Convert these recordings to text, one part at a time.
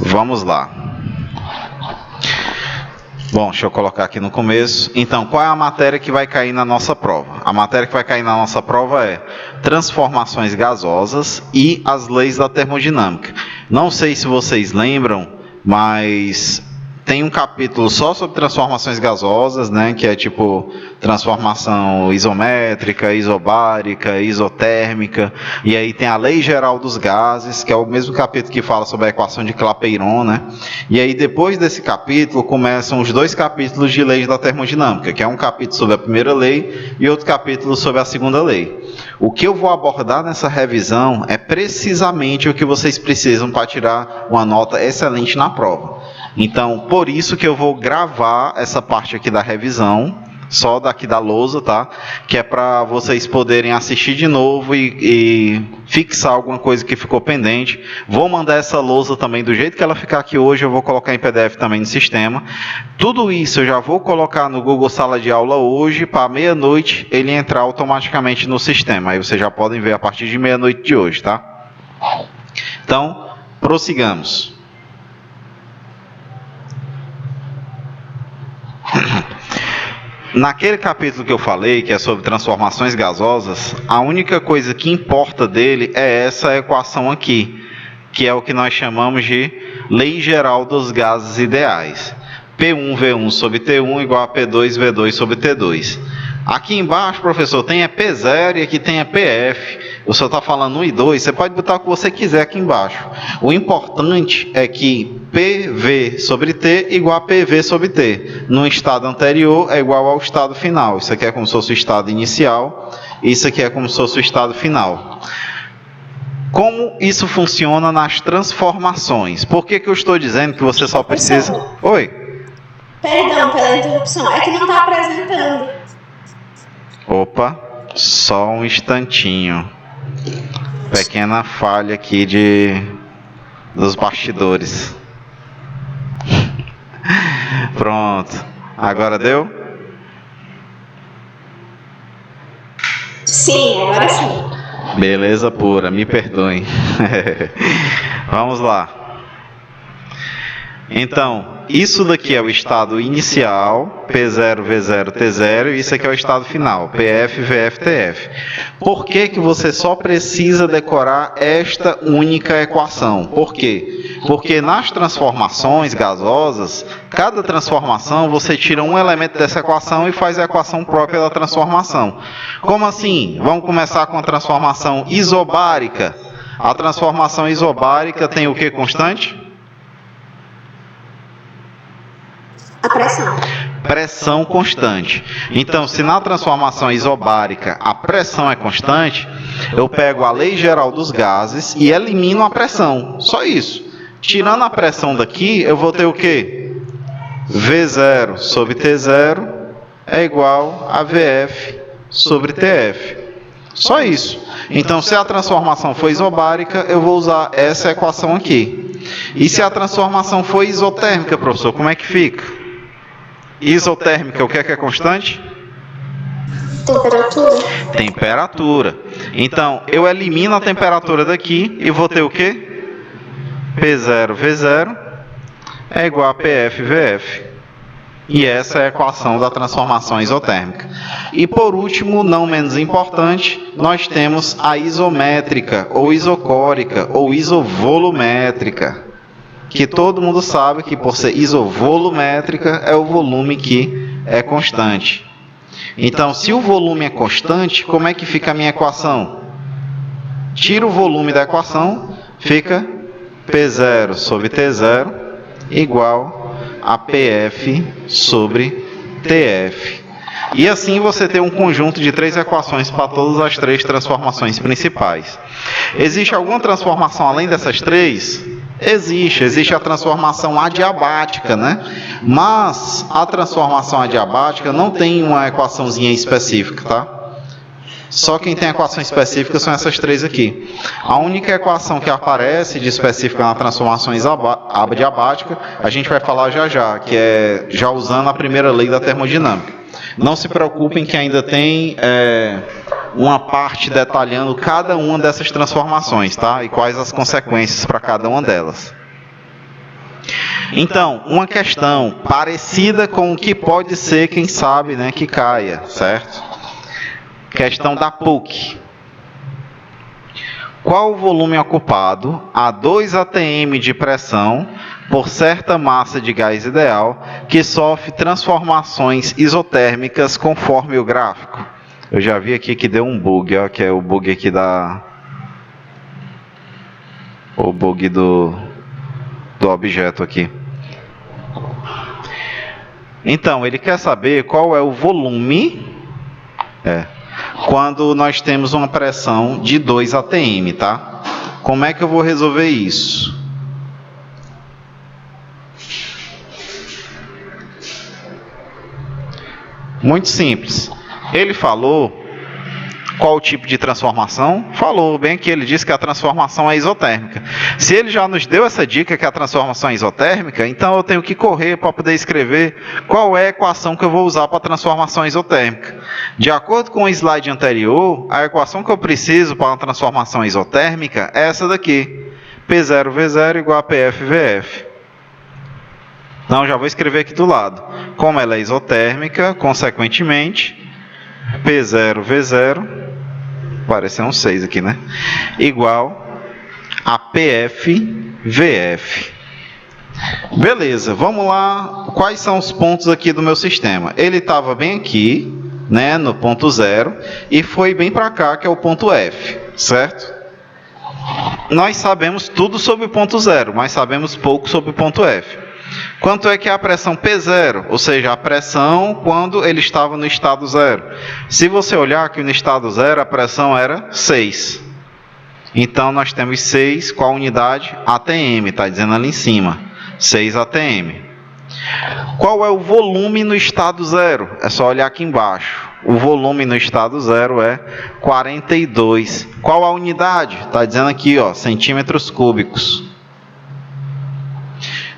Vamos lá. Bom, deixa eu colocar aqui no começo. Então, qual é a matéria que vai cair na nossa prova? A matéria que vai cair na nossa prova é transformações gasosas e as leis da termodinâmica. Não sei se vocês lembram, mas tem um capítulo só sobre transformações gasosas, né, que é tipo transformação isométrica, isobárica, isotérmica, e aí tem a lei geral dos gases, que é o mesmo capítulo que fala sobre a equação de Clapeyron, né? E aí depois desse capítulo começam os dois capítulos de leis da termodinâmica, que é um capítulo sobre a primeira lei e outro capítulo sobre a segunda lei. O que eu vou abordar nessa revisão é precisamente o que vocês precisam para tirar uma nota excelente na prova. Então, por isso que eu vou gravar essa parte aqui da revisão, só daqui da lousa, tá? Que é para vocês poderem assistir de novo e fixar alguma coisa que ficou pendente. Vou mandar essa lousa também do jeito que ela ficar aqui hoje, eu vou colocar em PDF também no sistema. Tudo isso eu já vou colocar no Google Sala de Aula hoje, para meia-noite ele entrar automaticamente no sistema. Aí vocês já podem ver a partir de meia-noite de hoje, tá? Então, prossigamos. Naquele capítulo que eu falei, que é sobre transformações gasosas, a única coisa que importa dele é essa equação aqui, que é o que nós chamamos de lei geral dos gases ideais. P1V1 sobre T1 igual a P2V2 sobre T2. Aqui embaixo, professor, tem a P0 e aqui tem a PF. O senhor está falando 1 e 2, você pode botar o que você quiser aqui embaixo. O importante é que PV sobre T igual a PV sobre T. No estado anterior é igual ao estado final. Isso aqui é como se fosse o estado inicial, isso aqui é como se fosse o estado final. Como isso funciona nas transformações? Por que eu estou dizendo que você só precisa... Oi? Perdão pela interrupção, é que não está apresentando. Opa, só um instantinho. Pequena falha aqui dos bastidores. Pronto. Agora deu? Sim, agora sim. Beleza pura, me perdoem. Vamos lá. Então, isso daqui é o estado inicial, P0, V0, T0, e isso aqui é o estado final, PF, VF, TF. Por que que você só precisa decorar esta única equação? Por quê? Porque nas transformações gasosas, cada transformação você tira um elemento dessa equação e faz a equação própria da transformação. Como assim? Vamos começar com a transformação isobárica. A transformação isobárica tem o que constante? A pressão. Pressão constante. Então, se na transformação isobárica a pressão é constante, eu pego a lei geral dos gases e elimino a pressão. Só isso. Tirando a pressão daqui, eu vou ter o quê? V0 sobre T0 é igual a VF sobre TF. Só isso. Então, se a transformação for isobárica, eu vou usar essa equação aqui. E se a transformação for isotérmica, professor, como é que fica? Isotérmica, o que é constante? Temperatura. Temperatura. Então, eu elimino a temperatura daqui e vou ter o quê? P0, V0 é igual a PF, VF. E essa é a equação da transformação isotérmica. E por último, não menos importante, nós temos a isométrica, ou isocórica, ou isovolumétrica. Que todo mundo sabe que por ser isovolumétrica é o volume que é constante. Então, se o volume é constante, como é que fica a minha equação? Tira o volume da equação, fica P0 sobre T0 igual a PF sobre TF. E assim você tem um conjunto de 3 equações para todas as 3 transformações principais. Existe alguma transformação além dessas 3? Existe a transformação adiabática, né? Mas a transformação adiabática não tem uma equaçãozinha específica, tá? Só quem tem equação específica são essas 3 aqui. A única equação que aparece de específica na transformação adiabática, a gente vai falar já, que é já usando a primeira lei da termodinâmica. Não se preocupem que ainda tem uma parte detalhando cada uma dessas transformações, tá? E quais as consequências para cada uma delas. Então, uma questão parecida com o que pode ser, quem sabe, né, que caia, certo? Questão da PUC. Qual o volume ocupado a 2 atm de pressão por certa massa de gás ideal que sofre transformações isotérmicas conforme o gráfico? Eu já vi aqui que deu um bug, ó, que é o bug aqui o bug do objeto aqui. Então, ele quer saber qual é o volume quando nós temos uma pressão de 2 atm, tá? Como é que eu vou resolver isso? Muito simples. Ele falou qual o tipo de transformação? Falou bem que ele disse que a transformação é isotérmica. Se ele já nos deu essa dica que a transformação é isotérmica, então eu tenho que correr para poder escrever qual é a equação que eu vou usar para a transformação isotérmica. De acordo com o slide anterior, a equação que eu preciso para uma transformação isotérmica é essa daqui. P0V0 igual a PFVF. Então, já vou escrever aqui do lado. Como ela é isotérmica, consequentemente, P0V0, apareceu um 6 aqui, né? Igual a PFVF. Beleza, vamos lá. Quais são os pontos aqui do meu sistema? Ele estava bem aqui, né, no ponto 0, e foi bem para cá, que é o ponto F, certo? Nós sabemos tudo sobre o ponto 0, mas sabemos pouco sobre o ponto F. Quanto é que é a pressão P0? Ou seja, a pressão quando ele estava no estado 0. Se você olhar aqui no estado 0, a pressão era 6. Então, nós temos 6, qual unidade? ATM, está dizendo ali em cima. 6 ATM. Qual é o volume no estado 0? É só olhar aqui embaixo. O volume no estado 0 é 42. Qual a unidade? Está dizendo aqui, ó, centímetros cúbicos.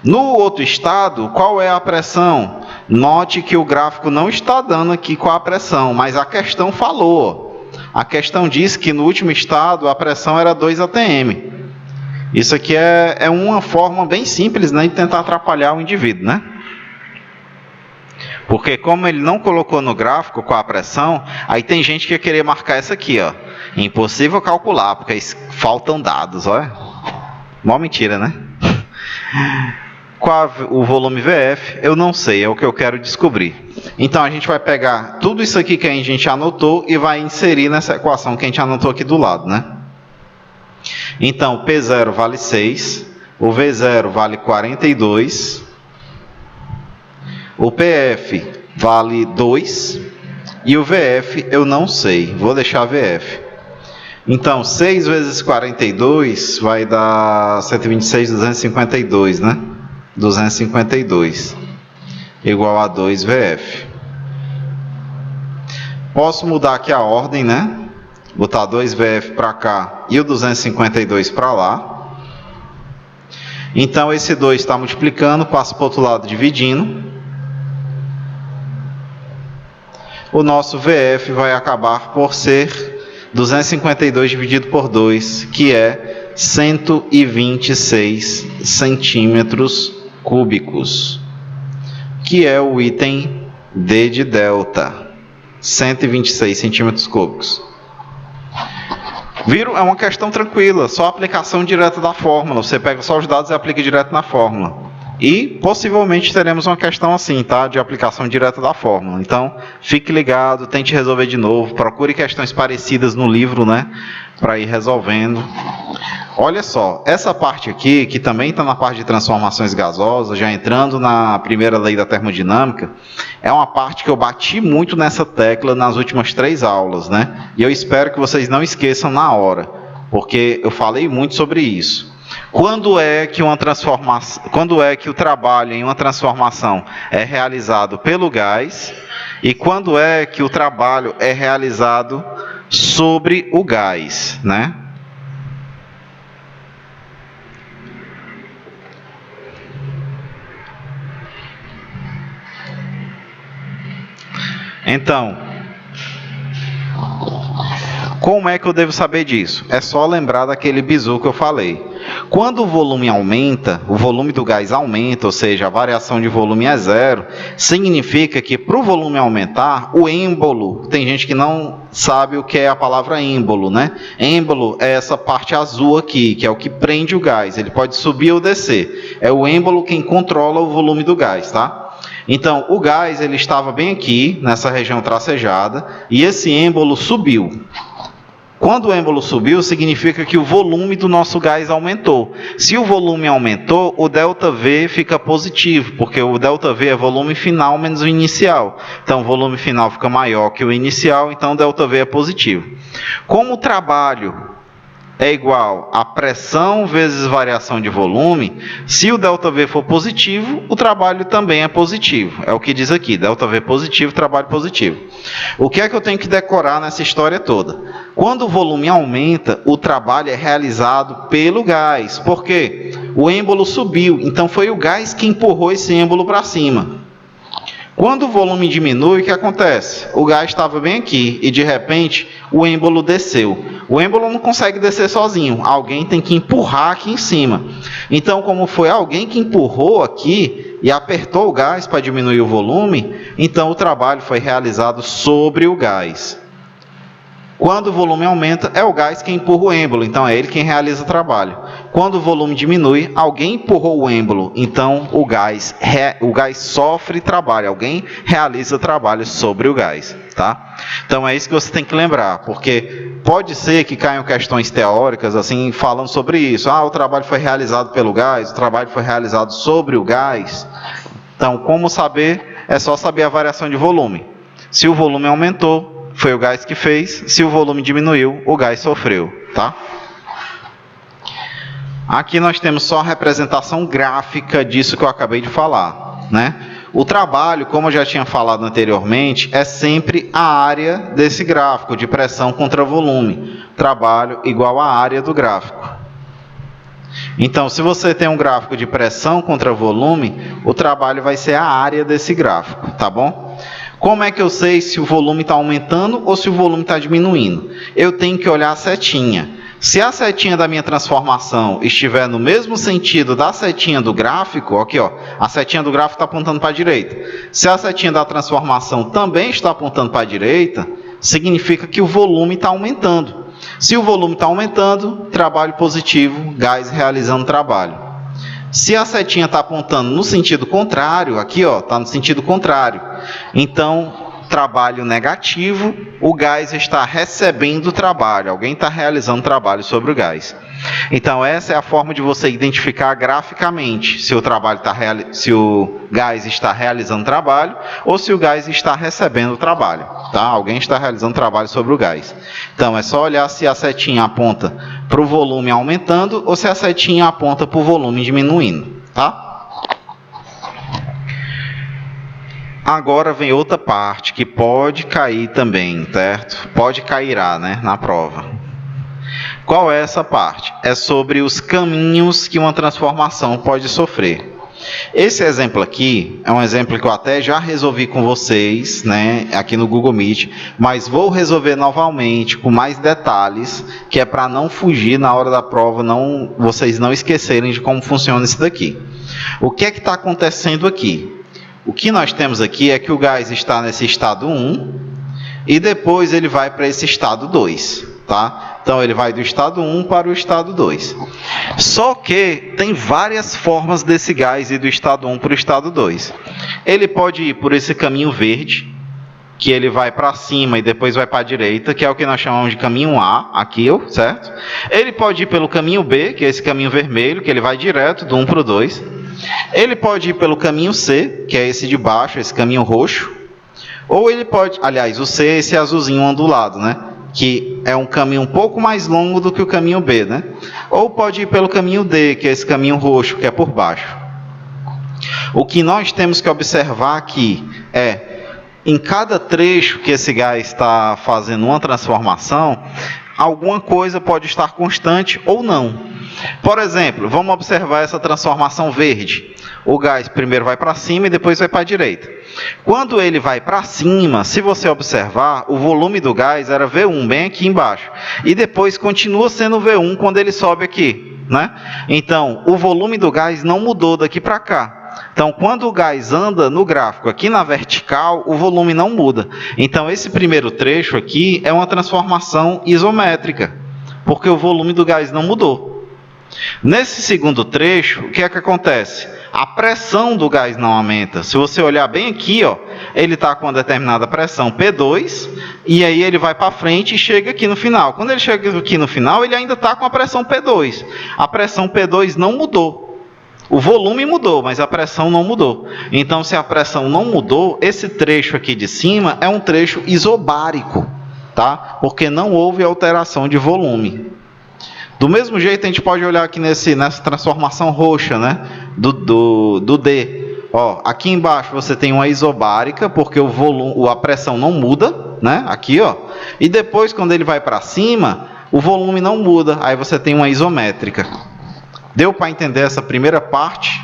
No outro estado, qual é a pressão? Note que o gráfico não está dando aqui qual a pressão, mas a questão falou. A questão diz que no último estado a pressão era 2 atm. Isso aqui é uma forma bem simples, né, de tentar atrapalhar o indivíduo, né? Porque como ele não colocou no gráfico qual a pressão, aí tem gente que ia querer marcar essa aqui, ó. Impossível calcular, porque faltam dados, olha. Mó mentira, né? Qual o volume VF? Eu não sei, é o que eu quero descobrir. Então, a gente vai pegar tudo isso aqui que a gente anotou e vai inserir nessa equação que a gente anotou aqui do lado, né? Então, o P0 vale 6, o V0 vale 42, o PF vale 2 e o VF eu não sei, vou deixar VF. Então, 6 vezes 42 vai dar 126, 252, né? 252 igual a 2 VF. Posso mudar aqui a ordem, né? Botar 2 VF para cá e o 252 para lá. Então esse 2 está multiplicando, passa para o outro lado dividindo. O nosso VF vai acabar por ser 252 dividido por 2, que é 126 centímetros cúbicos, que é o item D de delta, 126 centímetros cúbicos. Viram? É uma questão tranquila, só aplicação direta da fórmula. Você pega só os dados e aplica direto na fórmula. E possivelmente teremos uma questão assim, tá? De aplicação direta da fórmula. Então, fique ligado, tente resolver de novo, procure questões parecidas no livro, né? Para ir resolvendo. Olha só, essa parte aqui, que também está na parte de transformações gasosas, já entrando na primeira lei da termodinâmica, é uma parte que eu bati muito nessa tecla nas últimas 3 aulas, né? E eu espero que vocês não esqueçam na hora, porque eu falei muito sobre isso. Quando é que o trabalho em uma transformação é realizado pelo gás e quando é que o trabalho é realizado sobre o gás, né? Então, Como é que eu devo saber disso? É só lembrar daquele bizu que eu falei. Quando o volume aumenta, o volume do gás aumenta, ou seja, a variação de volume é zero, significa que para o volume aumentar, o êmbolo, tem gente que não sabe o que é a palavra êmbolo, né? Êmbolo é essa parte azul aqui, que é o que prende o gás, ele pode subir ou descer. É o êmbolo quem controla o volume do gás, tá? Então, o gás ele estava bem aqui, nessa região tracejada, e esse êmbolo subiu. Quando o êmbolo subiu, significa que o volume do nosso gás aumentou. Se o volume aumentou, o ΔV fica positivo, porque o ΔV é volume final menos o inicial. Então, o volume final fica maior que o inicial, então o ΔV é positivo. Como o trabalho é igual a pressão vezes variação de volume, se o ΔV for positivo, o trabalho também é positivo. É o que diz aqui, ΔV positivo, trabalho positivo. O que é que eu tenho que decorar nessa história toda? Quando o volume aumenta, o trabalho é realizado pelo gás. Por quê? O êmbolo subiu, então foi o gás que empurrou esse êmbolo para cima. Quando o volume diminui, o que acontece? O gás estava bem aqui e de repente o êmbolo desceu. O êmbolo não consegue descer sozinho, alguém tem que empurrar aqui em cima. Então, como foi alguém que empurrou aqui e apertou o gás para diminuir o volume, então o trabalho foi realizado sobre o gás. Quando o volume aumenta, é o gás quem empurra o êmbolo, então é ele quem realiza o trabalho. Quando o volume diminui, alguém empurrou o êmbolo, então o gás sofre trabalho, alguém realiza trabalho sobre o gás, tá? Então é isso que você tem que lembrar, porque pode ser que caiam questões teóricas assim falando sobre isso. O trabalho foi realizado pelo gás, o trabalho foi realizado sobre o gás. Então, como saber? É só saber a variação de volume. Se o volume aumentou, foi o gás que fez. Se o volume diminuiu, o gás sofreu, tá? Aqui nós temos só a representação gráfica disso que eu acabei de falar, né? O trabalho, como eu já tinha falado anteriormente, é sempre a área desse gráfico, de pressão contra volume. Trabalho igual à área do gráfico. Então, se você tem um gráfico de pressão contra volume, o trabalho vai ser a área desse gráfico, tá bom? Como é que eu sei se o volume está aumentando ou se o volume está diminuindo? Eu tenho que olhar a setinha. Se a setinha da minha transformação estiver no mesmo sentido da setinha do gráfico, aqui ó, a setinha do gráfico está apontando para a direita. Se a setinha da transformação também está apontando para a direita, significa que o volume está aumentando. Se o volume está aumentando, trabalho positivo, gás realizando trabalho. Se a setinha está apontando no sentido contrário, aqui ó, está no sentido contrário, então trabalho negativo, o gás está recebendo trabalho, alguém está realizando trabalho sobre o gás. Então essa é a forma de você identificar graficamente se se o gás está realizando trabalho ou se o gás está recebendo trabalho, tá? Alguém está realizando trabalho sobre o gás. Então é só olhar se a setinha aponta para o volume aumentando ou se a setinha aponta para o volume diminuindo, tá? Agora vem outra parte que pode cair também, certo? Pode cairá, né, na prova. Qual é essa parte? É sobre os caminhos que uma transformação pode sofrer. Esse exemplo aqui é um exemplo que eu até já resolvi com vocês, né, aqui no Google Meet, mas vou resolver novamente com mais detalhes, que é para não fugir na hora da prova, vocês não esquecerem de como funciona isso daqui. O que é que está acontecendo aqui? O que nós temos aqui é que o gás está nesse estado 1 e depois ele vai para esse estado 2, tá? Então ele vai do estado 1 para o estado 2. Só que tem várias formas desse gás ir do estado 1 para o estado 2. Ele pode ir por esse caminho verde, que ele vai para cima e depois vai para a direita, que é o que nós chamamos de caminho A, aqui, certo? Ele pode ir pelo caminho B, que é esse caminho vermelho, que ele vai direto do 1 para o 2. Ele pode ir pelo caminho C, que é esse de baixo, esse caminho roxo. Ou ele pode, aliás, o C é esse azulzinho ondulado, né? Que é um caminho um pouco mais longo do que o caminho B, né? Ou pode ir pelo caminho D, que é esse caminho roxo, que é por baixo. O que nós temos que observar aqui é, em cada trecho que esse gás está fazendo uma transformação, alguma coisa pode estar constante ou não. Por exemplo, vamos observar essa transformação verde. O gás primeiro vai para cima e depois vai para a direita. Quando ele vai para cima, se você observar, o volume do gás era V1, bem aqui embaixo. E depois continua sendo V1 quando ele sobe aqui, né? Então, o volume do gás não mudou daqui para cá. Então, quando o gás anda no gráfico aqui na vertical, o volume não muda. Então, esse primeiro trecho aqui é uma transformação isométrica, porque o volume do gás não mudou. Nesse segundo trecho, o que é que acontece? A pressão do gás não aumenta. Se você olhar bem aqui, ó, ele está com uma determinada pressão P2, e aí ele vai para frente e chega aqui no final. Quando ele chega aqui no final, ele ainda está com a pressão P2. A pressão P2 não mudou. O volume mudou, mas a pressão não mudou. Então, se a pressão não mudou, esse trecho aqui de cima é um trecho isobárico, tá? Porque não houve alteração de volume. Do mesmo jeito, a gente pode olhar aqui nessa transformação roxa, né? Do D. Ó, aqui embaixo você tem uma isobárica, porque o volume, a pressão não muda, né? Aqui, ó. E depois, quando ele vai para cima, o volume não muda. Aí você tem uma isométrica. Deu para entender essa primeira parte?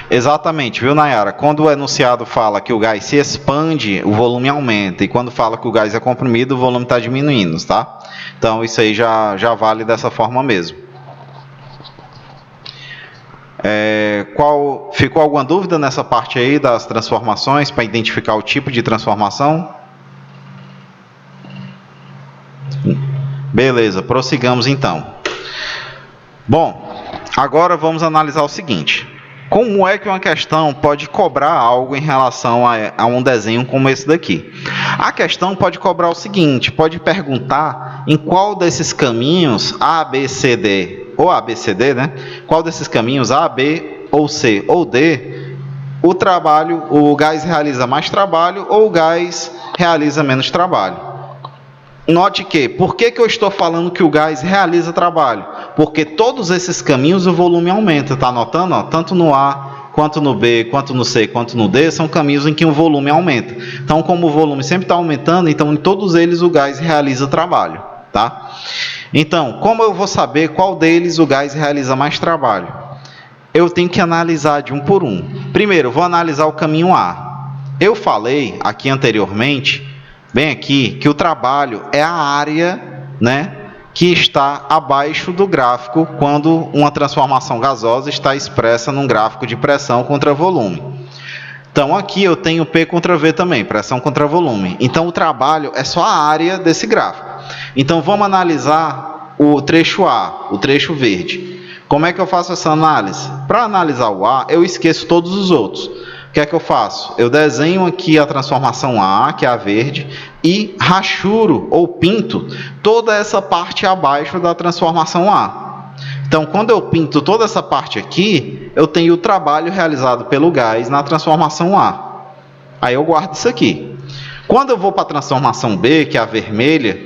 Exatamente, viu, Nayara? Quando o enunciado fala que o gás se expande, o volume aumenta. E quando fala que o gás é comprimido, o volume está diminuindo, tá? Então, isso aí já vale dessa forma mesmo. Ficou alguma dúvida nessa parte aí das transformações, para identificar o tipo de transformação? Beleza, prossigamos então. Bom, agora vamos analisar o seguinte. Como é que uma questão pode cobrar algo em relação a um desenho como esse daqui? A questão pode cobrar o seguinte, pode perguntar em qual desses caminhos A, B, C, D, ou A, B, C, D, né? Qual desses caminhos A, B, ou C, ou D, o gás realiza mais trabalho ou o gás realiza menos trabalho. Note que, por que eu estou falando que o gás realiza trabalho? Porque todos esses caminhos o volume aumenta, está notando? Ó? Tanto no A, quanto no B, quanto no C, quanto no D, são caminhos em que o volume aumenta. Então, como o volume sempre está aumentando, então em todos eles o gás realiza trabalho. Tá? Então, como eu vou saber qual deles o gás realiza mais trabalho? Eu tenho que analisar de um por um. Primeiro, vou analisar o caminho A. Eu falei aqui anteriormente, bem aqui, que o trabalho é a área, né, que está abaixo do gráfico quando uma transformação gasosa está expressa num gráfico de pressão contra volume. Então, aqui eu tenho P contra V também, pressão contra volume. Então, o trabalho é só a área desse gráfico. Então, vamos analisar o trecho A, o trecho verde. Como é que eu faço essa análise? Para analisar o A, eu esqueço todos os outros. O que é que eu faço? Eu desenho aqui a transformação A, que é a verde, e rachuro ou pinto toda essa parte abaixo da transformação A. Então, quando eu pinto toda essa parte aqui, eu tenho o trabalho realizado pelo gás na transformação A. Aí eu guardo isso aqui. Quando eu vou para a transformação B, que é a vermelha,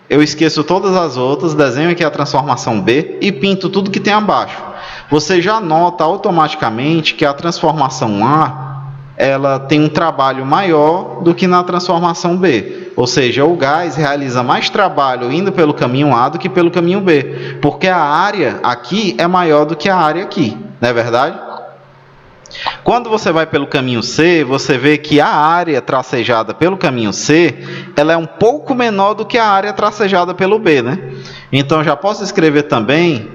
eu esqueço todas as outras, desenho aqui a transformação B e pinto tudo que tem abaixo. Você já nota automaticamente que a transformação A ela tem um trabalho maior do que na transformação B. Ou seja, o gás realiza mais trabalho indo pelo caminho A do que pelo caminho B. Porque a área aqui é maior do que a área aqui. Não é verdade? Quando você vai pelo caminho C, você vê que a área tracejada pelo caminho C, ela é um pouco menor do que a área tracejada pelo B, né? Então, já posso escrever também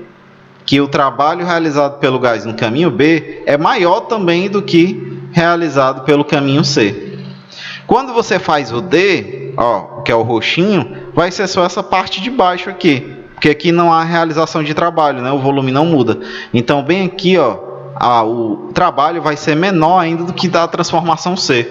que o trabalho realizado pelo gás no caminho B é maior também do que realizado pelo caminho C. Quando você faz o D, ó, que é o roxinho, vai ser só essa parte de baixo aqui, porque aqui não há realização de trabalho, né? O volume não muda. Então, bem aqui, ó, o trabalho vai ser menor ainda do que da transformação C.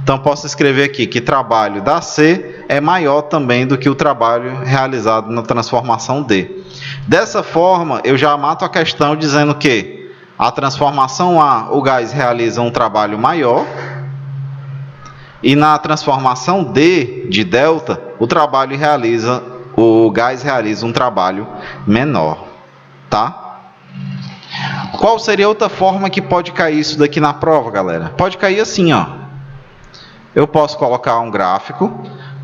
Então, posso escrever aqui que trabalho da C é maior também do que o trabalho realizado na transformação D. Dessa forma, eu já mato a questão dizendo que a transformação A, o gás realiza um trabalho maior, e na transformação D, de delta, o gás realiza um trabalho menor. Tá? Qual seria outra forma que pode cair isso daqui na prova, galera? Pode cair assim, ó. Eu posso colocar um gráfico,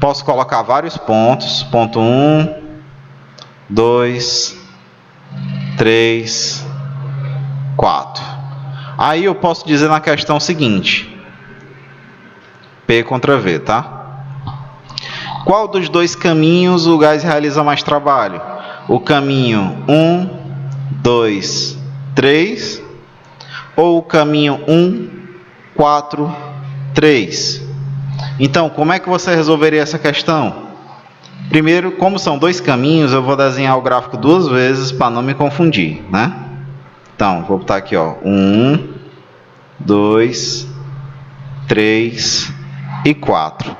Posso colocar vários pontos. Ponto 1, 2, 3, 4. Aí eu posso dizer na questão seguinte. P contra V, tá? Qual dos dois caminhos o gás realiza mais trabalho? O caminho 1, 2, 3 ou o caminho 1, 4, 3? Então, como é que você resolveria essa questão? Primeiro, como são dois caminhos, eu vou desenhar o gráfico duas vezes para não me confundir, né? Então, vou botar aqui, ó, 1, 2, 3 e 4.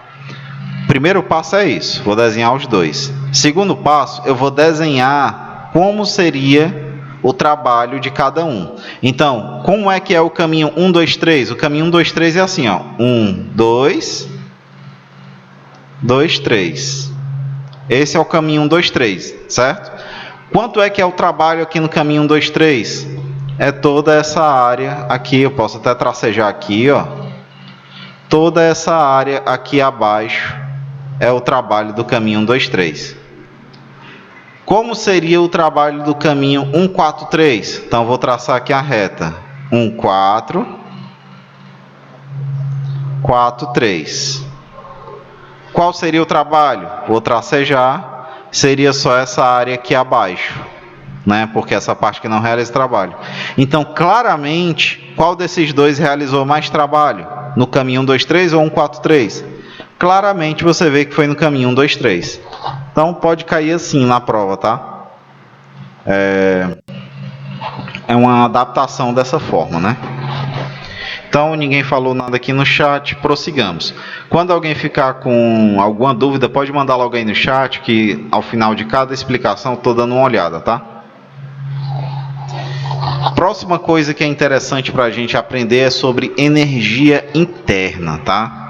Primeiro passo é isso, vou desenhar os dois. Segundo passo, eu vou desenhar como seria o trabalho de cada um. Então, como é que é o caminho 1, 2, 3? O caminho 1, 2, 3 é assim, ó. 1, 2, 2, 3. Esse é o caminho 1, 2, 3, certo? Quanto é que é o trabalho aqui no caminho 1, 2, 3? É toda essa área aqui, eu posso até tracejar aqui, ó. Toda essa área aqui abaixo é o trabalho do caminho 1, 2, 3. Como seria o trabalho do caminho 1, 4, 3? Então, eu vou traçar aqui a reta. 1, 4, 4, 3. Qual seria o trabalho? Vou tracejar. Seria só essa área aqui abaixo, né? Porque essa parte que não realiza trabalho. Então, claramente, qual desses dois realizou mais trabalho? No caminho 1, 2, 3 ou 1, 4, 3? Claramente você vê que foi no caminho 1, 2, 3. Então pode cair assim na prova, tá? É uma adaptação dessa forma, né? Então ninguém falou nada aqui no chat, prossigamos. Quando alguém ficar com alguma dúvida, pode mandar logo aí no chat, que ao final de cada explicação eu estou dando uma olhada, tá? Próxima coisa que é interessante para a gente aprender é sobre energia interna, tá?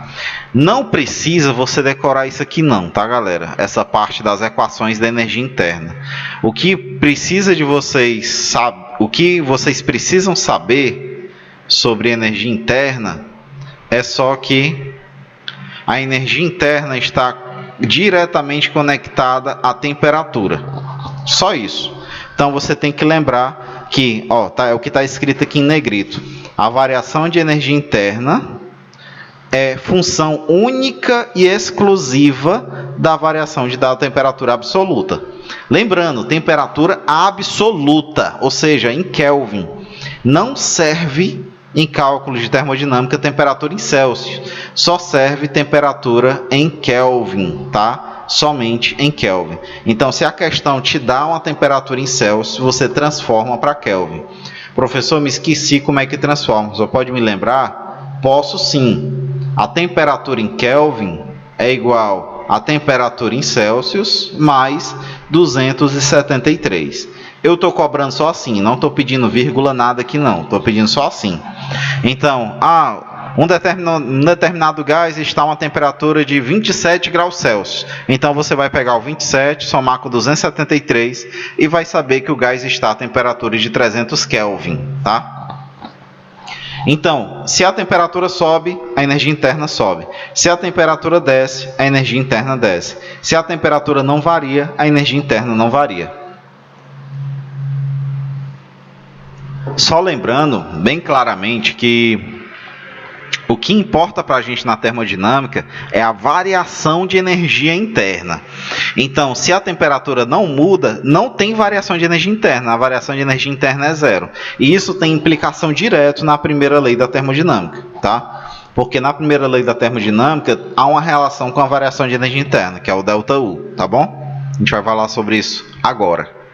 Não precisa você decorar isso aqui não, tá, galera? Essa parte das equações da energia interna. O que precisa de vocês, o que vocês precisam saber sobre energia interna é só que a energia interna está diretamente conectada à temperatura. Só isso. Então você tem que lembrar que, ó, é o que está escrito aqui em negrito. A variação de energia interna é função única e exclusiva da variação da temperatura absoluta. Lembrando, temperatura absoluta, ou seja, em Kelvin. Não serve em cálculos de termodinâmica temperatura em Celsius. Só serve temperatura em Kelvin, tá? Somente em Kelvin. Então, se a questão te dá uma temperatura em Celsius, você transforma para Kelvin. Professor, me esqueci como é que transforma. Só pode me lembrar? Posso sim. A temperatura em Kelvin é igual à temperatura em Celsius mais 273. Eu estou cobrando só assim, não estou pedindo vírgula nada aqui não, estou pedindo só assim. Então, um determinado gás está a uma temperatura de 27 graus Celsius. Então, você vai pegar o 27, somar com 273 e vai saber que o gás está a temperatura de 300 Kelvin, tá? Então, se a temperatura sobe, a energia interna sobe. Se a temperatura desce, a energia interna desce. Se a temperatura não varia, a energia interna não varia. Só lembrando bem claramente que o que importa para a gente na termodinâmica é a variação de energia interna. Então, se a temperatura não muda, não tem variação de energia interna. A variação de energia interna é zero. E isso tem implicação direta na primeira lei da termodinâmica, tá? Porque na primeira lei da termodinâmica há uma relação com a variação de energia interna, que é o ΔU, tá bom? A gente vai falar sobre isso agora.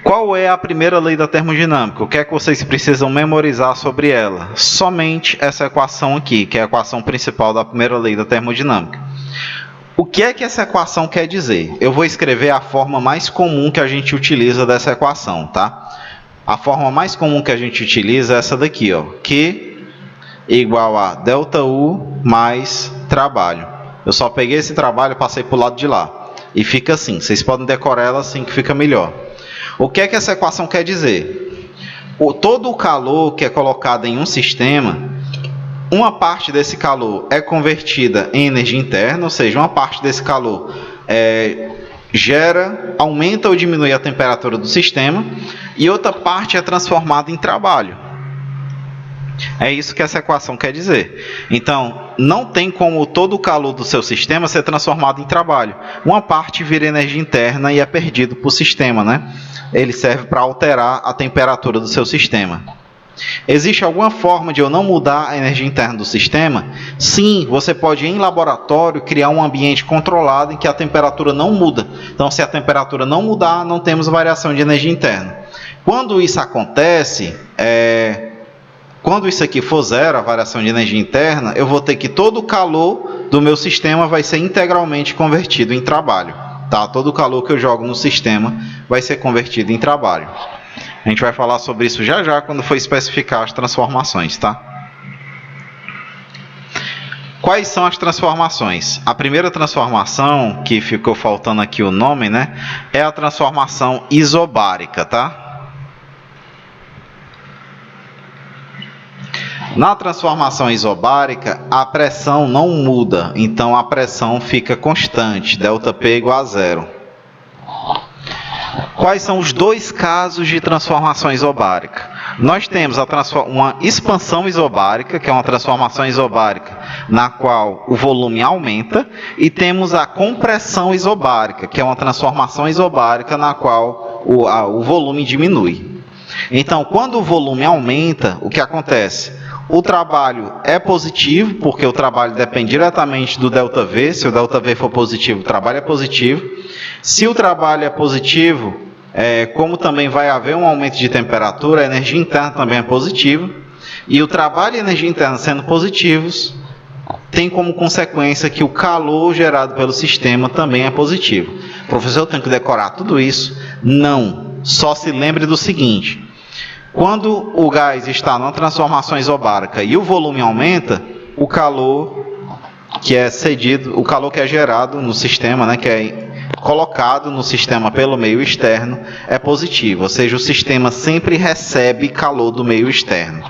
Qual é a primeira lei da termodinâmica? O que é que vocês precisam memorizar sobre ela? Somente essa equação aqui, que é a equação principal da primeira lei da termodinâmica. O que é que essa equação quer dizer? Eu vou escrever a forma mais comum que a gente utiliza dessa equação, tá? A forma mais comum que a gente utiliza é essa daqui, ó. Q igual a ΔU mais trabalho. Eu só peguei esse trabalho e passei para o lado de lá. E fica assim. Vocês podem decorar ela assim que fica melhor. O que é que essa equação quer dizer? Todo o calor que é colocado em um sistema, uma parte desse calor é convertida em energia interna, ou seja, uma parte desse calor aumenta ou diminui a temperatura do sistema, e outra parte é transformada em trabalho. É isso que essa equação quer dizer. Então, não tem como todo o calor do seu sistema ser transformado em trabalho. Uma parte vira energia interna e é perdido para o sistema, né? Ele serve para alterar a temperatura do seu sistema. Existe alguma forma de eu não mudar a energia interna do sistema? Sim, você pode, em laboratório, criar um ambiente controlado em que a temperatura não muda. Então, se a temperatura não mudar, não temos variação de energia interna. Quando isso acontece, quando isso aqui for zero, a variação de energia interna, eu vou ter que todo o calor do meu sistema vai ser integralmente convertido em trabalho. Tá? Todo o calor que eu jogo no sistema vai ser convertido em trabalho. A gente vai falar sobre isso já já quando for especificar as transformações, tá? Quais são as transformações? A primeira transformação, que ficou faltando aqui o nome, né? É a transformação isobárica, tá? Na transformação isobárica, a pressão não muda, então a pressão fica constante, ΔP igual a zero. Quais são os dois casos de transformação isobárica? Nós temos uma expansão isobárica, que é uma transformação isobárica na qual o volume aumenta, e temos a compressão isobárica, que é uma transformação isobárica na qual o volume diminui. Então, quando o volume aumenta, o que acontece? O trabalho é positivo, porque o trabalho depende diretamente do ΔV. Se o ΔV for positivo, o trabalho é positivo. Se o trabalho é positivo, como também vai haver um aumento de temperatura, a energia interna também é positiva. E o trabalho e a energia interna sendo positivos, tem como consequência que o calor gerado pelo sistema também é positivo. Professor, eu tenho que decorar tudo isso? Não. Só se lembre do seguinte: quando o gás está numa transformação isobárica e o volume aumenta, o calor que é cedido, o calor que é gerado no sistema, né, que é colocado no sistema pelo meio externo, é positivo, ou seja, o sistema sempre recebe calor do meio externo.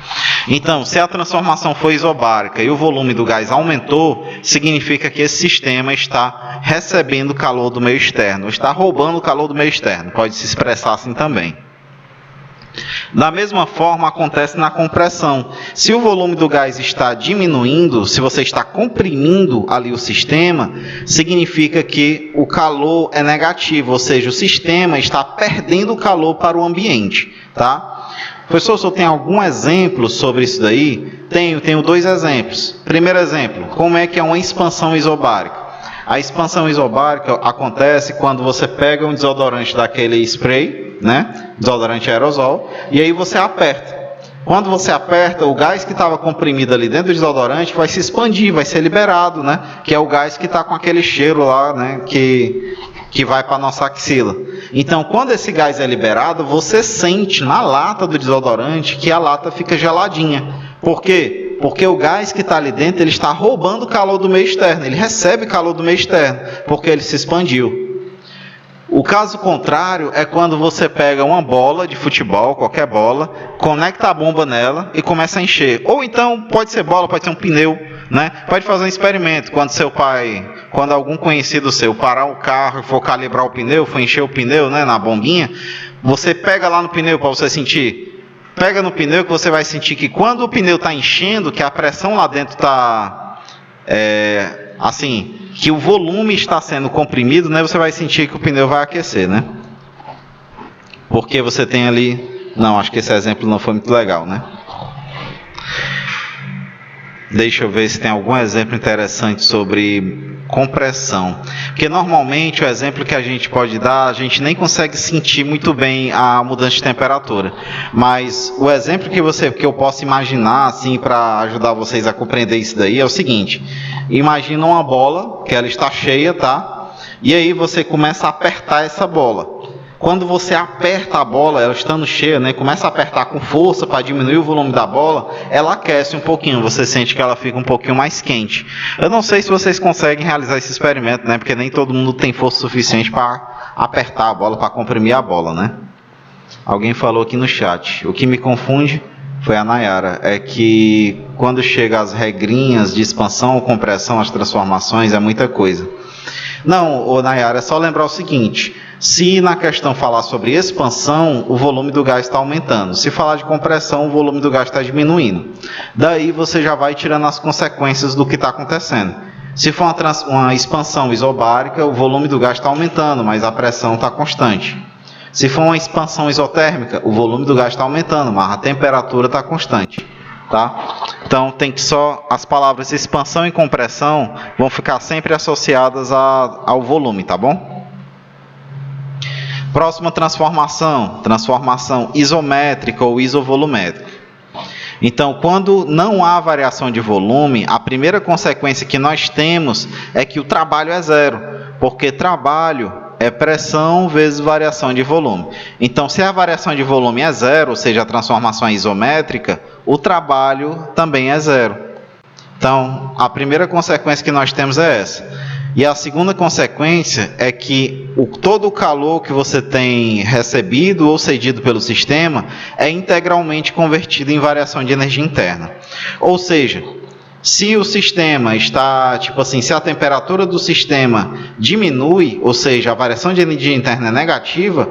Então, se a transformação foi isobárica e o volume do gás aumentou, significa que esse sistema está recebendo calor do meio externo, está roubando o calor do meio externo, pode se expressar assim também. Da mesma forma acontece na compressão. Se o volume do gás está diminuindo, se você está comprimindo ali o sistema, significa que o calor é negativo, ou seja, o sistema está perdendo calor para o ambiente, tá? Professor, o senhor tem algum exemplo sobre isso daí? Tenho dois exemplos. Primeiro exemplo, como é que é uma expansão isobárica? A expansão isobárica acontece quando você pega um desodorante daquele spray, né? Desodorante aerosol, e aí você aperta. Quando você aperta, o gás que estava comprimido ali dentro do desodorante vai se expandir, vai ser liberado, né? Que é o gás que está com aquele cheiro lá, né? Que vai para a nossa axila. Então, quando esse gás é liberado, você sente na lata do desodorante que a lata fica geladinha. Por quê? Porque o gás que está ali dentro, ele está roubando calor do meio externo. Ele recebe calor do meio externo, porque ele se expandiu. O caso contrário é quando você pega uma bola de futebol, qualquer bola, conecta a bomba nela e começa a encher. Ou então, pode ser bola, pode ser um pneu, né? Pode fazer um experimento. Quando algum conhecido seu parar o carro e for calibrar o pneu, for encher o pneu, né, na bombinha, você pega lá no pneu para você sentir. Pega no pneu que você vai sentir que quando o pneu está enchendo, que a pressão lá dentro está, que o volume está sendo comprimido, né, você vai sentir que o pneu vai aquecer, né? Porque você tem ali... Não, acho que esse exemplo não foi muito legal, né? Deixa eu ver se tem algum exemplo interessante sobre compressão. Porque normalmente o exemplo que a gente pode dar, a gente nem consegue sentir muito bem a mudança de temperatura. Mas o exemplo que eu posso imaginar, assim, para ajudar vocês a compreender isso daí, é o seguinte: imagina uma bola, que ela está cheia, tá? E aí você começa a apertar essa bola. Quando você aperta a bola, ela estando cheia, né, começa a apertar com força para diminuir o volume da bola, ela aquece um pouquinho, você sente que ela fica um pouquinho mais quente. Eu não sei se vocês conseguem realizar esse experimento, né, porque nem todo mundo tem força suficiente para apertar a bola, para comprimir a bola, né? Alguém falou aqui no chat: o que me confunde Foi a Nayara. É que quando chega as regrinhas de expansão ou compressão, as transformações, é muita coisa. Não, ô Nayara, é só lembrar o seguinte: se na questão falar sobre expansão, o volume do gás está aumentando. Se falar de compressão, o volume do gás está diminuindo. Daí você já vai tirando as consequências do que está acontecendo. Se for uma expansão isobárica, o volume do gás está aumentando, mas a pressão está constante. Se for uma expansão isotérmica, o volume do gás está aumentando, mas a temperatura está constante. Tá? Então tem que só as palavras expansão e compressão vão ficar sempre associadas ao volume, tá bom? Próxima transformação, transformação isométrica ou isovolumétrica. Então, quando não há variação de volume, a primeira consequência que nós temos é que o trabalho é zero, porque trabalho é pressão vezes variação de volume. Então, se a variação de volume é zero, ou seja, a transformação é isométrica, o trabalho também é zero. Então, a primeira consequência que nós temos é essa. E a segunda consequência é que todo o calor que você tem recebido ou cedido pelo sistema é integralmente convertido em variação de energia interna. Ou seja, se o sistema está, se a temperatura do sistema diminui, ou seja, a variação de energia interna é negativa,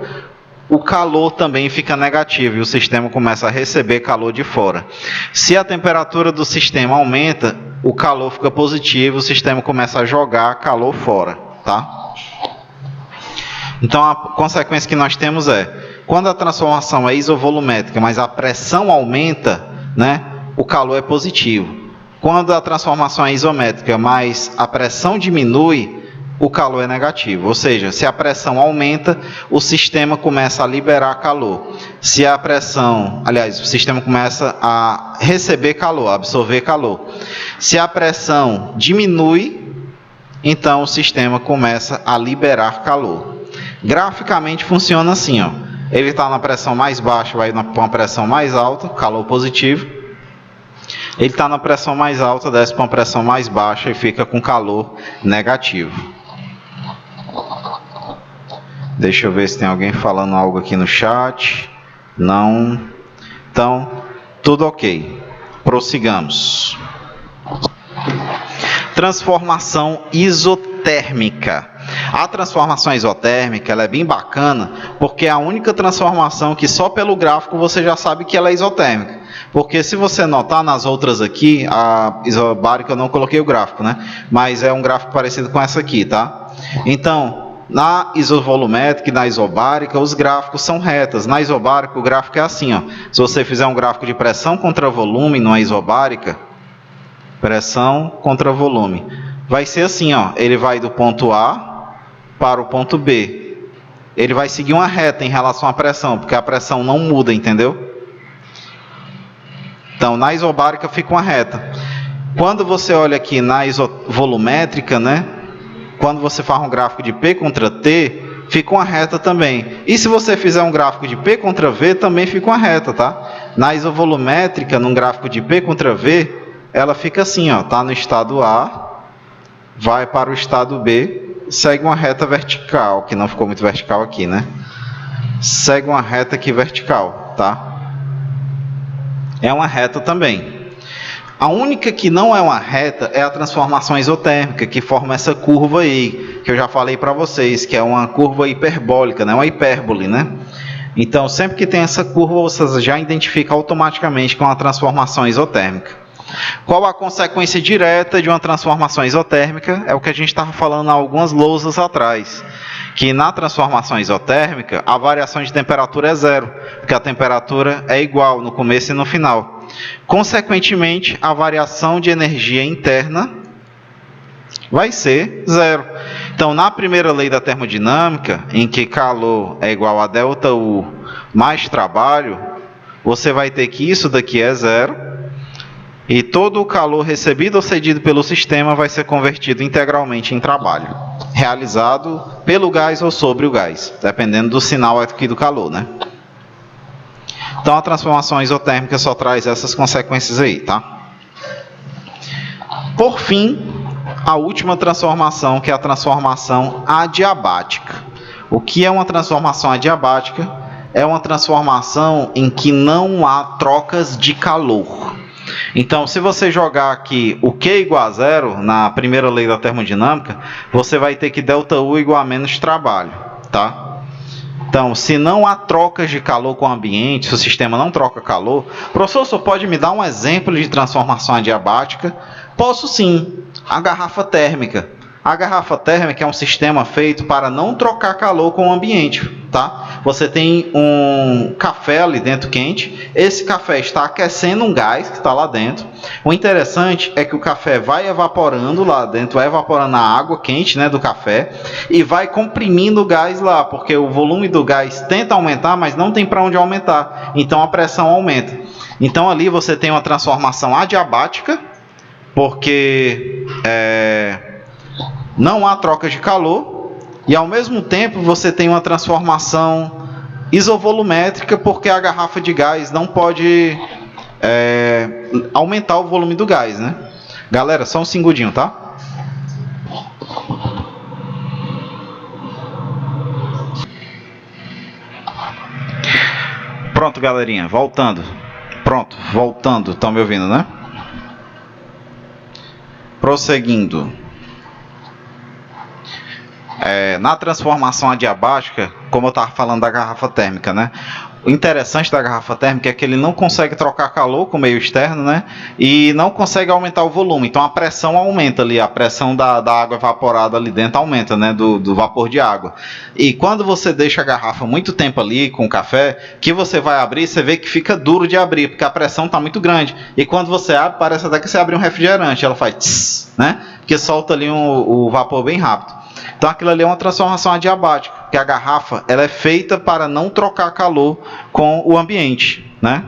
o calor também fica negativo e o sistema começa a receber calor de fora. Se a temperatura do sistema aumenta, o calor fica positivo, o sistema começa a jogar calor fora, tá? Então a consequência que nós temos é, quando a transformação é isovolumétrica, mas a pressão aumenta, né, o calor é positivo. Quando a transformação é isométrica, mas a pressão diminui, o calor é negativo. Ou seja, se a pressão aumenta, o sistema começa a liberar calor. Se a pressão, aliás, o sistema começa a receber calor, a absorver calor. Se a pressão diminui, então o sistema começa a liberar calor. Graficamente funciona assim, ó. Ele está na pressão mais baixa, vai para uma pressão mais alta, calor positivo. Ele está na pressão mais alta, desce para uma pressão mais baixa e fica com calor negativo. Deixa eu ver se tem alguém falando algo aqui no chat. Não. Então, tudo ok. Prossigamos. Transformação isotérmica. A transformação isotérmica ela é bem bacana, porque é a única transformação que só pelo gráfico você já sabe que ela é isotérmica. Porque se você notar nas outras aqui, a isobárica eu não coloquei o gráfico, né? Mas é um gráfico parecido com essa aqui, tá? Então, na isovolumétrica e na isobárica, os gráficos são retas. Na isobárica, o gráfico é assim, ó. Se você fizer um gráfico de pressão contra volume numa isobárica, pressão contra volume, vai ser assim, ó. Ele vai do ponto A para o ponto B. Ele vai seguir uma reta em relação à pressão, porque a pressão não muda, entendeu? Então, na isobárica fica uma reta. Quando você olha aqui na isovolumétrica, né? Quando você faz um gráfico de P contra T, fica uma reta também. E se você fizer um gráfico de P contra V, também fica uma reta, tá? Na isovolumétrica, num gráfico de P contra V, ela fica assim, ó. Tá no estado A, vai para o estado B, segue uma reta vertical, que não ficou muito vertical aqui, né? Segue uma reta aqui vertical, tá? É uma reta também. A única que não é uma reta é a transformação isotérmica, que forma essa curva aí, que eu já falei para vocês, que é uma curva hiperbólica, né? Uma hipérbole, né? Então, sempre que tem essa curva, você já identifica automaticamente com a transformação isotérmica. Qual a consequência direta de uma transformação isotérmica? É o que a gente estava falando há algumas lousas atrás, que na transformação isotérmica, a variação de temperatura é zero, porque a temperatura é igual no começo e no final. Consequentemente, a variação de energia interna vai ser zero. Então, na primeira lei da termodinâmica, em que calor é igual a ΔU mais trabalho, você vai ter que isso daqui é zero, e todo o calor recebido ou cedido pelo sistema vai ser convertido integralmente em trabalho, realizado pelo gás ou sobre o gás, dependendo do sinal aqui do calor, né? Então, a transformação isotérmica só traz essas consequências aí, tá? Por fim, a última transformação, que é a transformação adiabática. O que é uma transformação adiabática? é uma transformação em que não há trocas de calor. Então, se você jogar aqui o Q igual a zero, na primeira lei da termodinâmica, você vai ter que ΔU igual a menos trabalho, tá? Então, se não há trocas de calor com o ambiente, se o sistema não troca calor, professor, só pode me dar um exemplo de transformação adiabática? Posso sim, a garrafa térmica. A garrafa térmica é um sistema feito para não trocar calor com o ambiente, tá? Você tem um café ali dentro quente, esse café está aquecendo um gás que está lá dentro. O interessante é que o café vai evaporando lá dentro, vai evaporando a água quente, né, do café e vai comprimindo o gás lá, porque o volume do gás tenta aumentar, mas não tem para onde aumentar, então a pressão aumenta. Então ali você tem uma transformação adiabática, porque não há troca de calor, e ao mesmo tempo você tem uma transformação isovolumétrica, porque a garrafa de gás não pode aumentar o volume do gás, né? Galera, só um segundinho, tá? Pronto, galerinha, voltando. Pronto, voltando, estão me ouvindo, né? Prosseguindo. Na transformação adiabática, como eu estava falando da garrafa térmica, né? O interessante da garrafa térmica é que ele não consegue trocar calor com o meio externo, né? E não consegue aumentar o volume. Então a pressão aumenta ali, a pressão da água evaporada ali dentro aumenta, né? Do vapor de água. E quando você deixa a garrafa muito tempo ali com o café, que você vai abrir, você vê que fica duro de abrir, porque a pressão está muito grande. E quando você abre, parece até que você abre um refrigerante, ela faz tss, né? Porque solta ali o vapor bem rápido. Então aquilo ali é uma transformação adiabática, que a garrafa ela é feita para não trocar calor com o ambiente, né?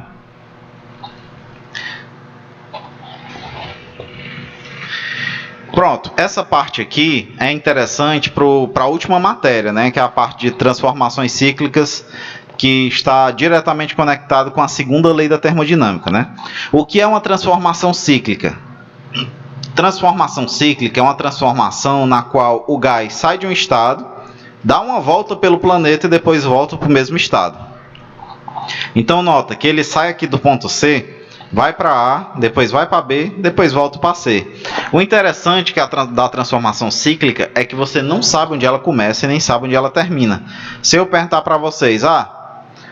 Pronto, essa parte aqui é interessante para a última matéria, né? Que é a parte de transformações cíclicas, que está diretamente conectado com a segunda lei da termodinâmica, né? O que é uma transformação cíclica? Transformação cíclica é uma transformação na qual o gás sai de um estado, dá uma volta pelo planeta e depois volta para o mesmo estado. Então nota que ele sai aqui do ponto C, vai para A, depois vai para B, depois volta para C. O interessante da transformação cíclica é que você não sabe onde ela começa e nem sabe onde ela termina. Se eu perguntar para vocês,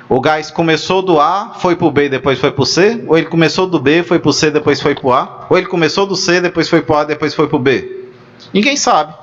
o gás começou do A, foi para o B, depois foi para o C? Ou ele começou do B, foi para o C, depois foi para o A? Ou ele começou do C, depois foi para o A, depois foi para o B? Ninguém sabe.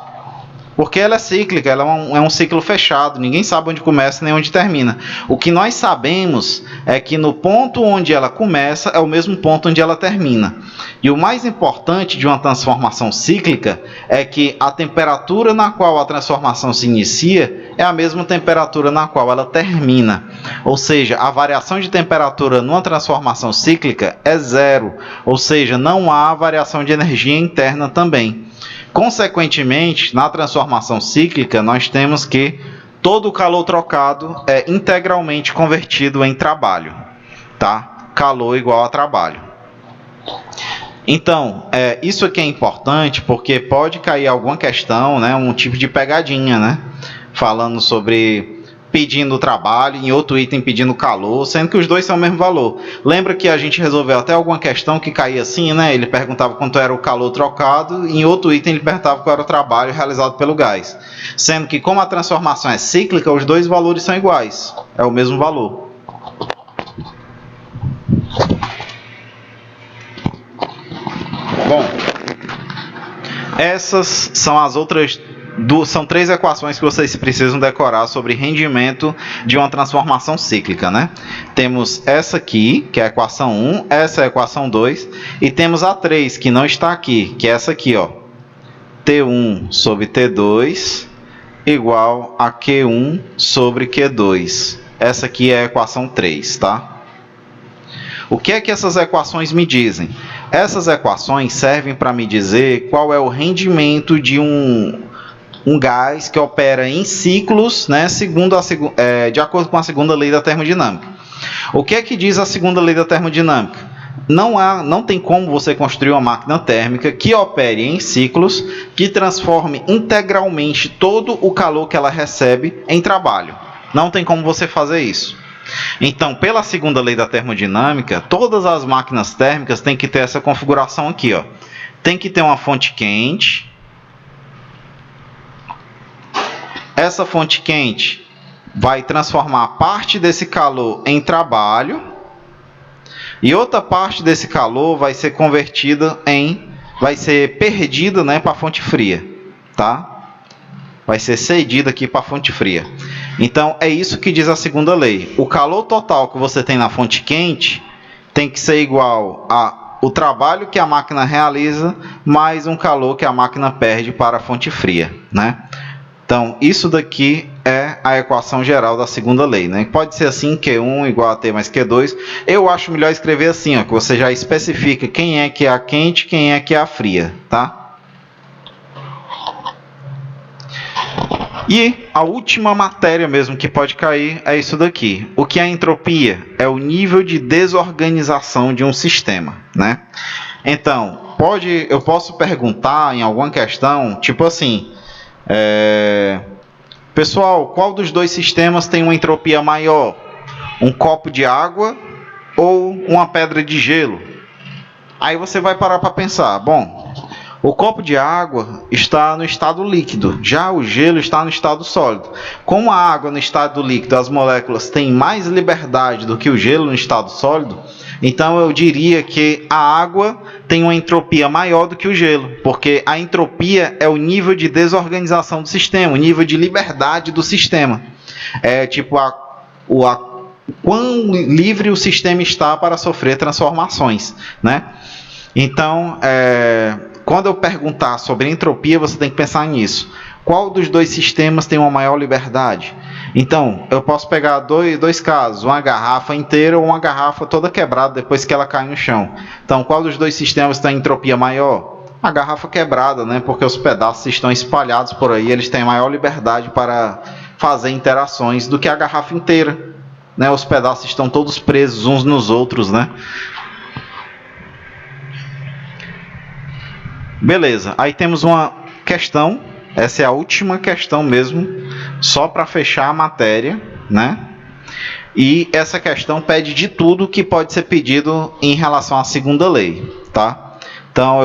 Porque ela é cíclica, ela é um ciclo fechado. Ninguém sabe onde começa nem onde termina. O que nós sabemos é que no ponto onde ela começa é o mesmo ponto onde ela termina. E o mais importante de uma transformação cíclica é que a temperatura na qual a transformação se inicia é a mesma temperatura na qual ela termina. Ou seja, a variação de temperatura numa transformação cíclica é zero. Ou seja, não há variação de energia interna também. Consequentemente, na transformação cíclica, nós temos que todo o calor trocado é integralmente convertido em trabalho, tá? Calor igual a trabalho. Então, isso aqui é importante porque pode cair alguma questão, né? Um tipo de pegadinha, né? Falando sobre pedindo trabalho, em outro item pedindo calor, sendo que os dois são o mesmo valor. Lembra que a gente resolveu até alguma questão que caía assim, né? Ele perguntava quanto era o calor trocado, e em outro item ele perguntava qual era o trabalho realizado pelo gás. Sendo que como a transformação é cíclica, os dois valores são iguais. É o mesmo valor. Bom, essas são as outras são três equações que vocês precisam decorar sobre rendimento de uma transformação cíclica, né? Temos essa aqui, que é a equação 1, essa é a equação 2, e temos a 3, que não está aqui, que é essa aqui, ó. T1 sobre T2 igual a Q1 sobre Q2. Essa aqui é a equação 3, tá? O que é que essas equações me dizem? Essas equações servem para me dizer qual é o rendimento de um gás que opera em ciclos, né, de acordo com a segunda lei da termodinâmica. O que é que diz a segunda lei da termodinâmica? Não tem como você construir uma máquina térmica que opere em ciclos, que transforme integralmente todo o calor que ela recebe em trabalho. Não tem como você fazer isso. Então, pela segunda lei da termodinâmica, todas as máquinas térmicas têm que ter essa configuração aqui, ó. Tem que ter uma fonte quente. Essa fonte quente vai transformar parte desse calor em trabalho e outra parte desse calor vai ser convertida vai ser perdida, né, para a fonte fria, tá? Vai ser cedida aqui para a fonte fria. Então, é isso que diz a segunda lei. O calor total que você tem na fonte quente tem que ser igual ao trabalho que a máquina realiza mais um calor que a máquina perde para a fonte fria, né? Então, isso daqui é a equação geral da segunda lei, né? Pode ser assim, Q1 igual a T mais Q2. Eu acho melhor escrever assim, ó, que você já especifica quem é que é a quente, quem é que é a fria, tá? E a última matéria mesmo que pode cair é isso daqui. O que é entropia? É o nível de desorganização de um sistema, né? Então, eu posso perguntar em alguma questão, tipo assim, pessoal, qual dos dois sistemas tem uma entropia maior? Um copo de água ou uma pedra de gelo? Aí você vai parar para pensar, bom, o copo de água está no estado líquido, já o gelo está no estado sólido. Como a água no estado líquido, as moléculas têm mais liberdade do que o gelo no estado sólido, então eu diria que a água tem uma entropia maior do que o gelo, porque a entropia é o nível de desorganização do sistema, o nível de liberdade do sistema. É tipo quão livre o sistema está para sofrer transformações, né? Então, quando eu perguntar sobre entropia, você tem que pensar nisso. Qual dos dois sistemas tem uma maior liberdade? Então, eu posso pegar dois casos, uma garrafa inteira ou uma garrafa toda quebrada depois que ela cai no chão. Então, qual dos dois sistemas tem entropia maior? A garrafa quebrada, né? Porque os pedaços estão espalhados por aí, eles têm maior liberdade para fazer interações do que a garrafa inteira, né? Os pedaços estão todos presos uns nos outros, né? Beleza, aí temos uma questão, essa é a última questão mesmo, só para fechar a matéria, né? E essa questão pede de tudo que pode ser pedido em relação à segunda lei, tá? Então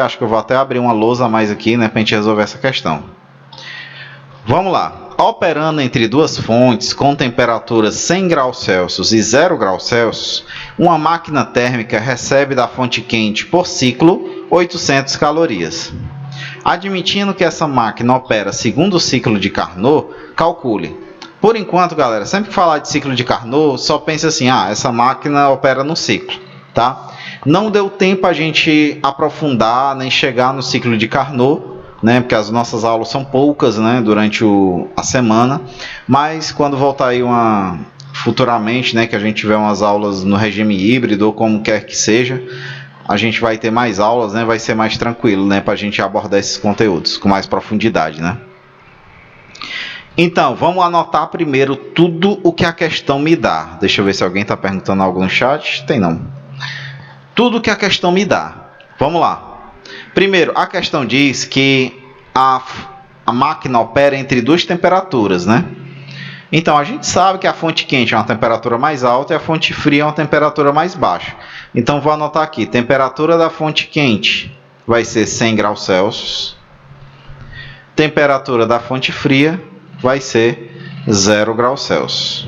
acho que eu vou até abrir uma lousa a mais aqui, né, para a gente resolver essa questão. Vamos lá. Operando entre duas fontes com temperaturas 100 graus Celsius e 0 graus Celsius, uma máquina térmica recebe da fonte quente por ciclo 800 calorias. Admitindo que essa máquina opera segundo o ciclo de Carnot, calcule. Por enquanto, galera, sempre que falar de ciclo de Carnot, só pense assim, essa máquina opera no ciclo, tá? Não deu tempo a gente aprofundar nem chegar no ciclo de Carnot, né, porque as nossas aulas são poucas, né, durante a semana, mas quando voltar aí futuramente, né, que a gente tiver umas aulas no regime híbrido ou como quer que seja, a gente vai ter mais aulas, né, vai ser mais tranquilo, né, para a gente abordar esses conteúdos com mais profundidade, né. Então, vamos anotar primeiro tudo o que a questão me dá. Deixa eu ver se alguém está perguntando algo no chat. Tem não. Tudo o que a questão me dá. Vamos lá. Primeiro, a questão diz que a máquina opera entre duas temperaturas, né? Então, a gente sabe que a fonte quente é uma temperatura mais alta e a fonte fria é uma temperatura mais baixa. Então, vou anotar aqui. Temperatura da fonte quente vai ser 100 graus Celsius. Temperatura da fonte fria vai ser 0 graus Celsius.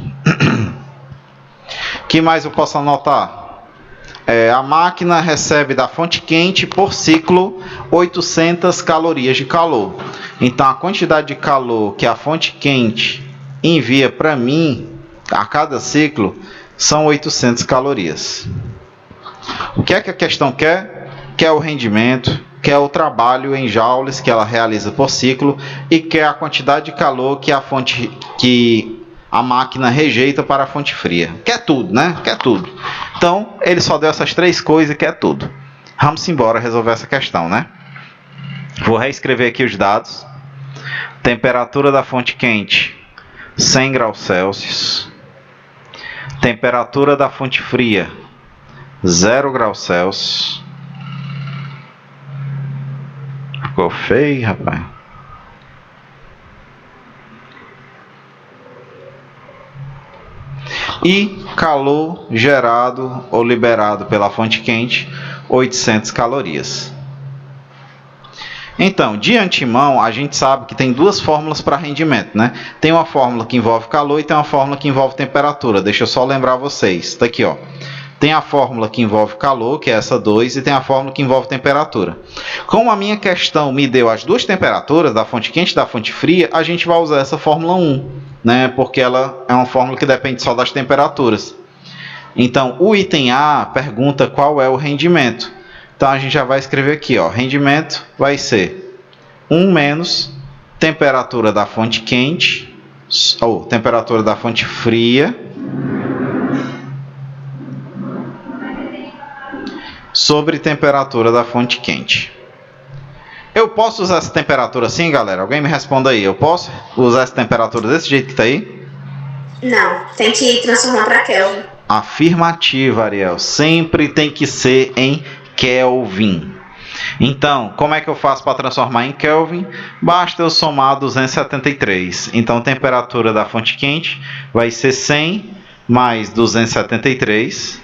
O que mais eu posso anotar? A máquina recebe da fonte quente por ciclo 800 calorias de calor. Então, a quantidade de calor que a fonte quente envia para mim a cada ciclo são 800 calorias. O que é que a questão quer? Quer o rendimento, quer o trabalho em joules que ela realiza por ciclo e quer a quantidade de calor que a máquina rejeita para a fonte fria. Quer tudo, né? Quer tudo. Então, ele só deu essas três coisas e quer tudo. Vamos embora resolver essa questão, né? Vou reescrever aqui os dados. Temperatura da fonte quente, 100 graus Celsius. Temperatura da fonte fria, 0 graus Celsius. Ficou feio, rapaz. e calor gerado ou liberado pela fonte quente, 800 calorias. Então, de antemão, a gente sabe que tem duas fórmulas para rendimento, né? Tem uma fórmula que envolve calor e tem uma fórmula que envolve temperatura. Deixa eu só lembrar vocês. Está aqui, ó. Tem a fórmula que envolve calor, que é essa 2, e tem a fórmula que envolve temperatura. Como a minha questão me deu as duas temperaturas, da fonte quente e da fonte fria, a gente vai usar essa fórmula 1, né? Porque ela é uma fórmula que depende só das temperaturas. Então, o item A pergunta qual é o rendimento. Então, a gente já vai escrever aqui, ó, rendimento vai ser 1 menos temperatura da fonte quente, ou temperatura da fonte fria, sobre temperatura da fonte quente. Eu posso usar essa temperatura assim, galera? Alguém me responda aí. Eu posso usar essa temperatura desse jeito que está aí? Não, tem que transformar para Kelvin. Afirmativa, Ariel. Sempre tem que ser em Kelvin. Então, como é que eu faço para transformar em Kelvin? Basta eu somar 273. Então, a temperatura da fonte quente vai ser 100 mais 273.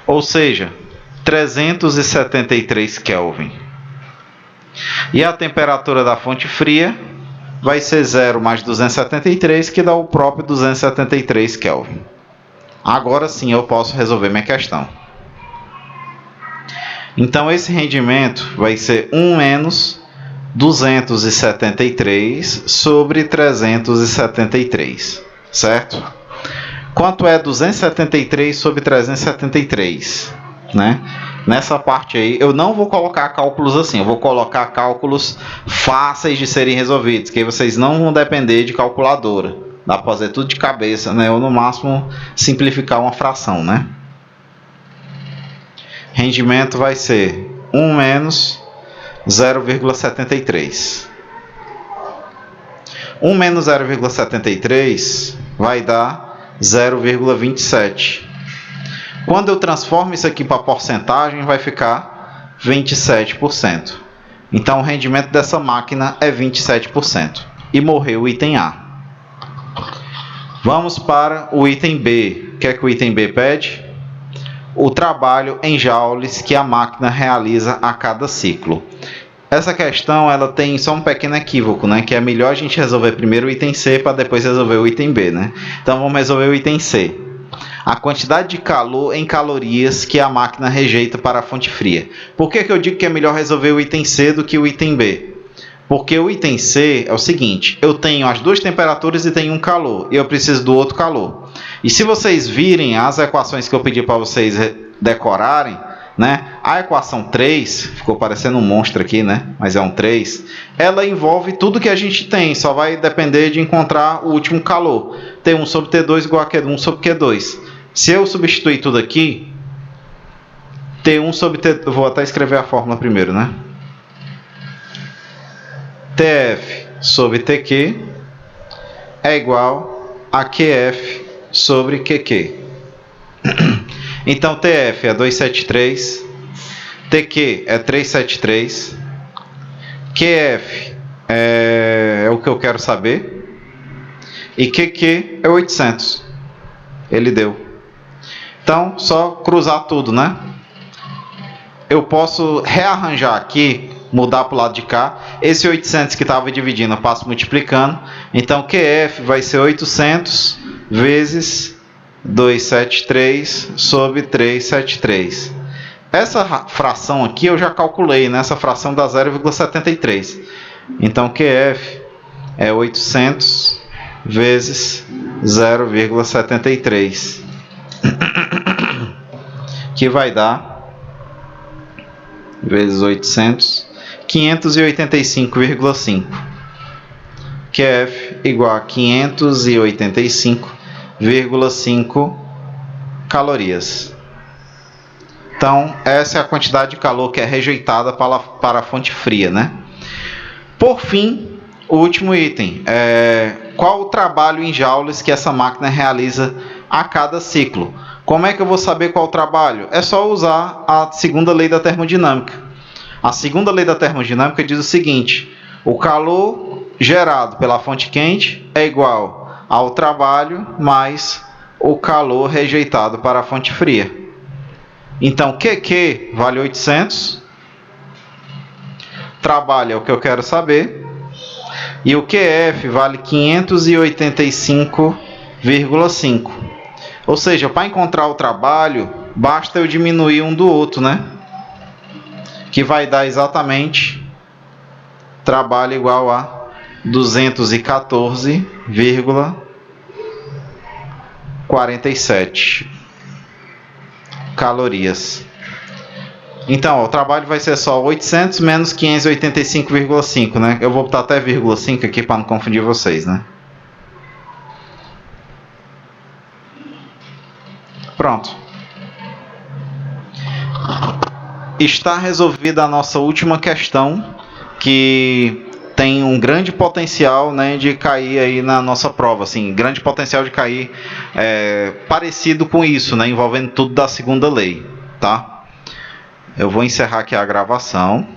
Ou seja, 373 Kelvin. E a temperatura da fonte fria vai ser 0 mais 273, que dá o próprio 273 Kelvin. Agora sim eu posso resolver minha questão. Então, esse rendimento vai ser 1 menos 273 sobre 373, certo? Quanto é 273 sobre 373, né? Nessa parte aí, eu não vou colocar cálculos assim, eu vou colocar cálculos fáceis de serem resolvidos, que aí vocês não vão depender de calculadora. Dá para fazer tudo de cabeça, né? Ou no máximo simplificar uma fração, né? Rendimento vai ser 1 menos 0,73. 1 menos 0,73 vai dar 0,27. Quando eu transformo isso aqui para porcentagem, vai ficar 27%. Então, o rendimento dessa máquina é 27%. E morreu o item A. Vamos para o item B. O que é que o item B pede? O trabalho em joules que a máquina realiza a cada ciclo. Essa questão ela tem só um pequeno equívoco, né? Que é melhor a gente resolver primeiro o item C para depois resolver o item B, né? Então vamos resolver o item C. A quantidade de calor em calorias que a máquina rejeita para a fonte fria. Por que eu digo que é melhor resolver o item C do que o item B? Porque o item C é o seguinte, eu tenho as duas temperaturas e tenho um calor, e eu preciso do outro calor. E se vocês virem as equações que eu pedi para vocês decorarem, né? A equação 3, ficou parecendo um monstro aqui, né? Mas é um 3, ela envolve tudo que a gente tem, só vai depender de encontrar o último calor. T1 sobre T2 igual a Q1 sobre Q2. Se eu substituir tudo aqui, T1 sobre T2, eu vou até escrever a fórmula primeiro, né? TF sobre TQ é igual a QF sobre QQ. Então, TF é 273, TQ é 373, QF é o que eu quero saber, e QQ é 800. Ele deu. Então, só cruzar tudo, né? Eu posso rearranjar aqui, mudar para o lado de cá. Esse 800 que estava dividindo, eu passo multiplicando. Então, QF vai ser 800 vezes 273 sobre 373. Essa fração aqui eu já calculei, né? Essa fração dá 0,73. Então, QF é 800 vezes 0,73. Que vai dar, vezes 800, 585,5. QF igual a 585,5 calorias. Então, essa é a quantidade de calor que é rejeitada para a fonte fria, né? Por fim, o último item. Qual o trabalho em joules que essa máquina realiza a cada ciclo? Como é que eu vou saber qual o trabalho? É só usar a segunda lei da termodinâmica. A segunda lei da termodinâmica diz o seguinte: o calor gerado pela fonte quente é igual ao trabalho mais o calor rejeitado para a fonte fria. Então, QQ vale 800. Trabalho é o que eu quero saber. E o QF vale 585,5. Ou seja, para encontrar o trabalho, basta eu diminuir um do outro, né? Que vai dar exatamente trabalho igual a 214,47 calorias. Então, ó, o trabalho vai ser só 800 menos 585,5, né? Eu vou botar até 0,5 aqui para não confundir vocês, né? Pronto. Está resolvida a nossa última questão, que tem um grande potencial, né, de cair aí na nossa prova, assim, grande potencial de cair parecido com isso, né, envolvendo tudo da segunda lei, tá? Eu vou encerrar aqui a gravação.